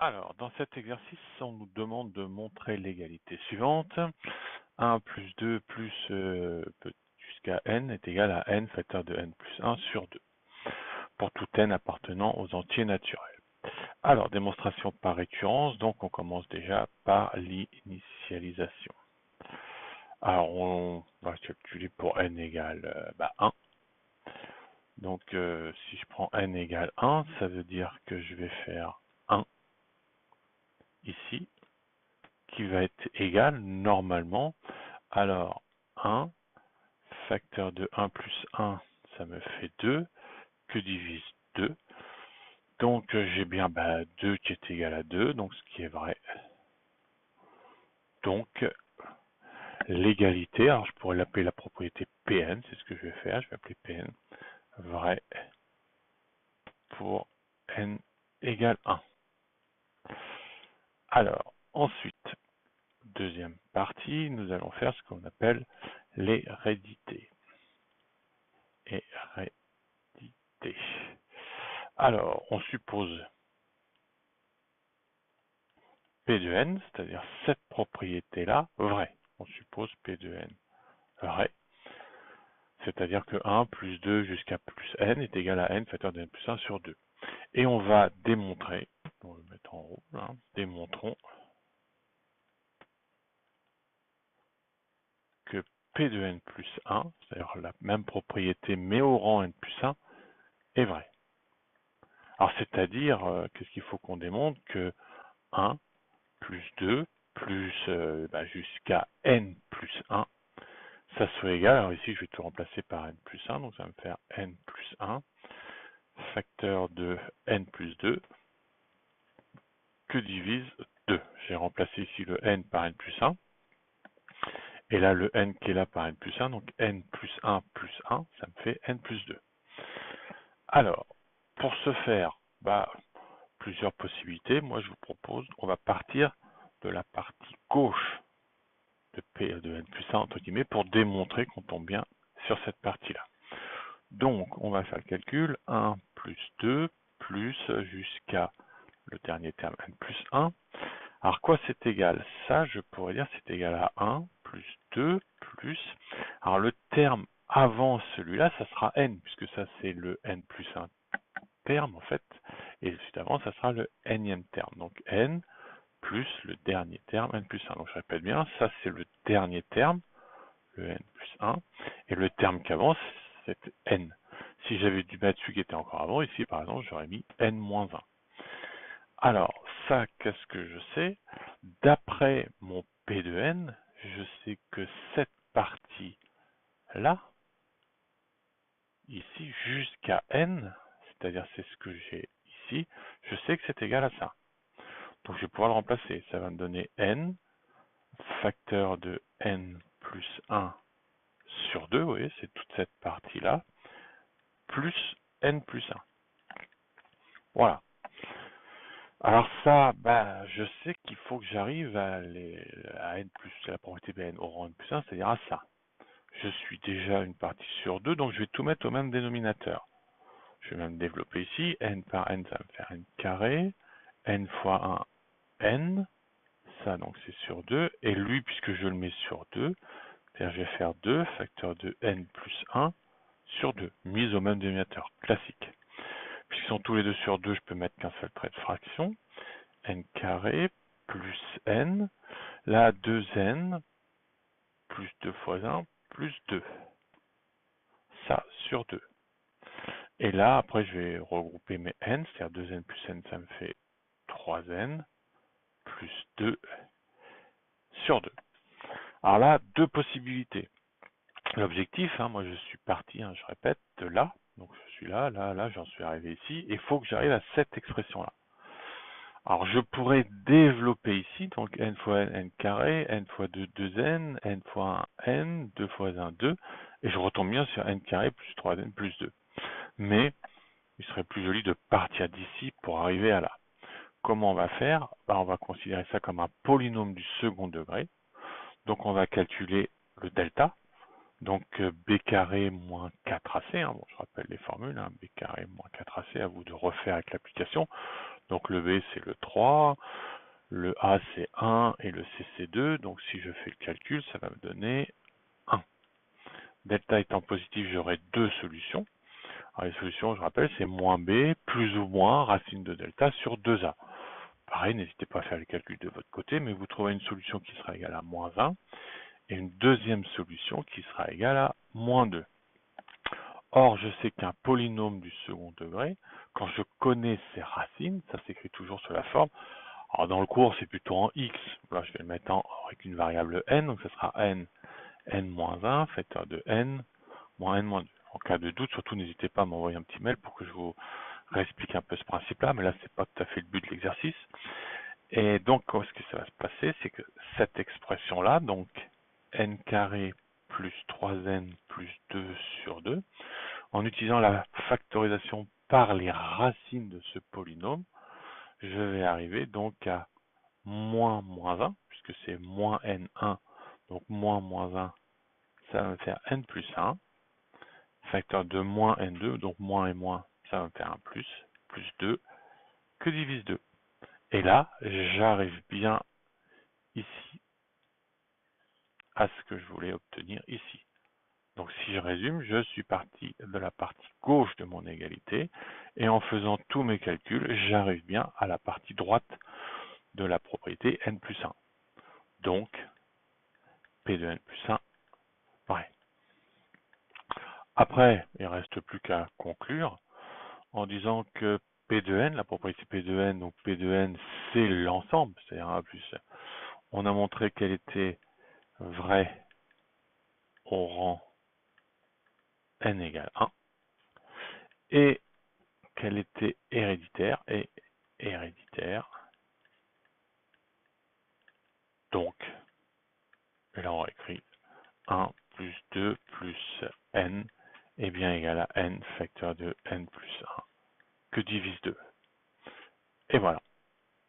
Alors, dans cet exercice, on nous demande de montrer l'égalité suivante. 1 plus 2 plus jusqu'à n est égal à n facteur de n plus 1 sur 2, pour tout n appartenant aux entiers naturels. Alors, démonstration par récurrence, donc on commence déjà par l'initialisation. Alors, on va calculer pour n égale 1. Donc, si je prends n égale 1, ça veut dire que je vais faire 1 ici, qui va être égal normalement, alors 1 facteur de 1 plus 1, ça me fait 2, que divise 2. Donc j'ai bien 2 qui est égal à 2, donc ce qui est vrai. Donc l'égalité, alors je pourrais l'appeler la propriété Pn, c'est ce que je vais faire, je vais appeler Pn, vrai pour n égale 1. Alors ensuite, deuxième partie, nous allons faire ce qu'on appelle l'hérédité. Hérédité. Alors, on suppose P de n, c'est-à-dire cette propriété-là, vraie. On suppose P de n vrai, c'est-à-dire que 1 plus 2 jusqu'à plus n est égal à n facteur de n plus 1 sur 2. Et on va démontrer, on va le mettre en rouge, démontrons que P de n plus 1, c'est-à-dire la même propriété mais au rang n plus 1, est vrai. Alors c'est-à-dire, qu'est-ce qu'il faut qu'on démontre? Que 1 plus 2 plus jusqu'à n plus 1, ça soit égal, alors ici je vais tout remplacer par n plus 1, donc ça va me faire n plus 1, facteur de n plus 2, que divise 2. J'ai remplacé ici le n par n plus 1, et là le n qui est là par n plus 1, donc n plus 1 plus 1, ça me fait n plus 2. Alors, pour ce faire, plusieurs possibilités. Moi je vous propose, on va partir de la partie gauche de P de n plus 1 entre guillemets pour démontrer qu'on tombe bien sur cette partie-là. Donc on va faire le calcul, 1 plus 2 plus jusqu'à le dernier terme n plus 1. Alors quoi c'est égal? Ça je pourrais dire c'est égal à 1 plus 2 plus, alors le terme avant celui-là ça sera n, puisque ça c'est le n plus 1 terme en fait, et juste avant ça sera le nème terme, donc n plus le dernier terme n plus 1. Donc je répète bien, ça c'est le dernier terme, le n plus 1, et le terme qu'avant c'est n. Si j'avais dû mettre celui qui était encore avant, ici par exemple j'aurais mis n moins 1. Alors ça, qu'est-ce que je sais? D'après mon P de n, je sais que cette partie-là, ici jusqu'à n, c'est-à-dire c'est ce que j'ai ici, je sais que c'est égal à ça. Donc je vais pouvoir le remplacer. Ça va me donner n, facteur de n plus 1 sur 2, vous voyez, c'est toute cette partie-là, plus n plus 1. Voilà. Alors ça, je sais qu'il faut que j'arrive à n plus, la propriété Bn au rang n plus 1, c'est-à-dire à ça. Je suis déjà une partie sur 2, donc je vais tout mettre au même dénominateur. Je vais même développer ici, n par n, ça va me faire n carré, n fois 1, n, ça donc c'est sur 2, et lui, puisque je le mets sur 2, c'est-à-dire je vais faire 2 facteur de n plus 1 sur 2, mise au même dénominateur, classique. Puisqu'ils sont tous les deux sur 2, je peux mettre qu'un seul trait de fraction, n carré plus n, là 2n plus 2 fois 1 plus 2, ça sur 2. Et là, après, je vais regrouper mes n, c'est-à-dire 2n plus n, ça me fait 3n plus 2 sur 2. Alors là, deux possibilités. L'objectif, moi je suis parti, je répète, de là, donc je suis là, j'en suis arrivé ici, et il faut que j'arrive à cette expression-là. Alors je pourrais développer ici, donc n fois n carré, n fois 2, 2n, n fois 1, n, 2 fois 1, 2, et je retombe bien sur n carré plus 3n plus 2. Mais il serait plus joli de partir d'ici pour arriver à là. Comment on va faire? On va considérer ça comme un polynôme du second degré. Donc on va calculer le delta. Donc b carré moins 4ac, bon, je rappelle les formules, b carré moins 4ac, à vous de refaire avec l'application. Donc le B c'est le 3, le A c'est 1 et le C c'est 2. Donc si je fais le calcul, ça va me donner 1. Delta étant positif, j'aurai deux solutions. Alors les solutions, je rappelle, c'est moins B plus ou moins racine de delta sur 2A. Pareil, n'hésitez pas à faire le calcul de votre côté, mais vous trouverez une solution qui sera égale à moins 1 et une deuxième solution qui sera égale à moins 2. Or, je sais qu'un polynôme du second degré, quand je connais ses racines, ça s'écrit toujours sur la forme. Alors dans le cours, c'est plutôt en x. Là, je vais le mettre avec une variable n, donc ce sera n moins 1, facteur de n, moins n moins 2. En cas de doute, surtout n'hésitez pas à m'envoyer un petit mail pour que je vous réexplique un peu ce principe-là, mais là, c'est pas tout à fait le but de l'exercice. Et donc, ce que ça va se passer, c'est que cette expression-là, donc n carré plus 3n plus 2 sur 2, en utilisant la factorisation par les racines de ce polynôme, je vais arriver donc à moins 1, puisque c'est moins n1, donc moins 1, ça va me faire n plus 1, facteur de moins n2, donc moins et moins, ça va me faire un plus 2, que divise 2. Et là, j'arrive bien ici à ce que je voulais obtenir ici. Donc si je résume, je suis parti de la partie gauche de mon égalité et en faisant tous mes calculs, j'arrive bien à la partie droite de la propriété n plus 1. Donc P de n plus 1, vrai. Après, il ne reste plus qu'à conclure en disant que P de n, la propriété P de n, donc P de n c'est l'ensemble, c'est-à-dire A plus. On a montré qu'elle était vraie au rang n égale 1 et qu'elle était héréditaire et héréditaire. Donc, et là on écrit 1 plus 2 plus n est bien égal à n facteur de n plus 1 que divise 2. Et voilà.